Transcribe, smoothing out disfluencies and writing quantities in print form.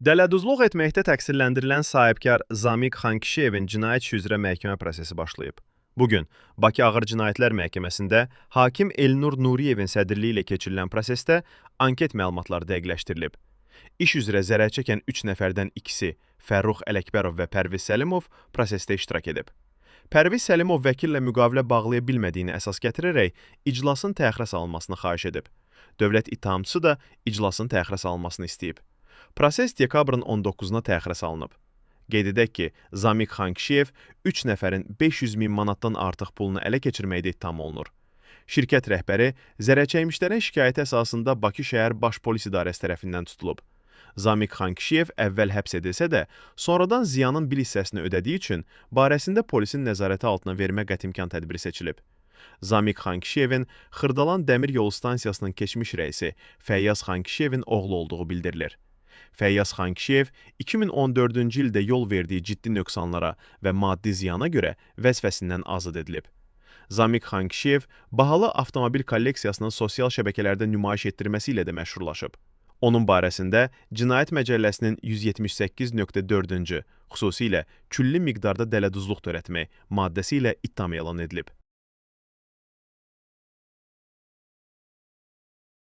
Dələduzluq etməkdə təqsirləndirilən sahibkar Zamiq Xankişiyevin cinayət işi üzrə məhkəmə prosesi başlayıb. Bugün Bakı Ağır Cinayətlər Məhkəməsində hakim Elnur Nuriyevin sədrliyi ilə keçirilən prosesdə anket məlumatları dəqiqləşdirilib. İş üzrə zərər çəkən 3 nəfərdən ikisi Fərrux Ələkbərov və Pərviz Səlimov prosesdə iştirak edib. Pərviz Səlimov vəkillə müqavilə bağlaya bilmədiyini əsas gətirərək iclasın təxirə salınmasını xahiş edib. Dövlət ittihamçısı da iclasın təxirə salınmasını istəyib. Proses dekabrın 19-na təxirə salınıb. Qeyd edək ki, Zamiq Xankişiyev 3 nəfərin 500 min manatdan artıq pulunu ələ keçirməkdə ittiham olunur. Şirkət rəhbəri zərərçəkmişlərin şikayəti əsasında Bakı şəhər Baş Polis İdarəsi tərəfindən tutulub. Zamiq Xankişiyev əvvəl həbs edilsə də, sonradan ziyanın bir hissəsini ödədiyi üçün barəsində polisin nəzarəti altına vermə qətimkan tədbiri seçilib. Zamiq Xankişiyevin Xırdalan Dəmir Yolu Stansiyasının keçmiş rəisi Fəyyaz Xankişiyevin oğlu olduğu bildirilir. Fəyyaz Xankişiyev 2014-cü ildə yol verdiyi ciddi nöqsanlara və maddi ziyana görə vəzifəsindən azad edilib. Zamiq Xankişiyev bahalı avtomobil kolleksiyasının sosial şəbəkələrdə nümayiş etdirməsi ilə də məşhurlaşıb. Onun barəsində Cinayət Məcəlləsinin 178.4-cü, xüsusilə külli miqdarda dələduzluq törətmək maddəsi ilə ittiham elan edilib.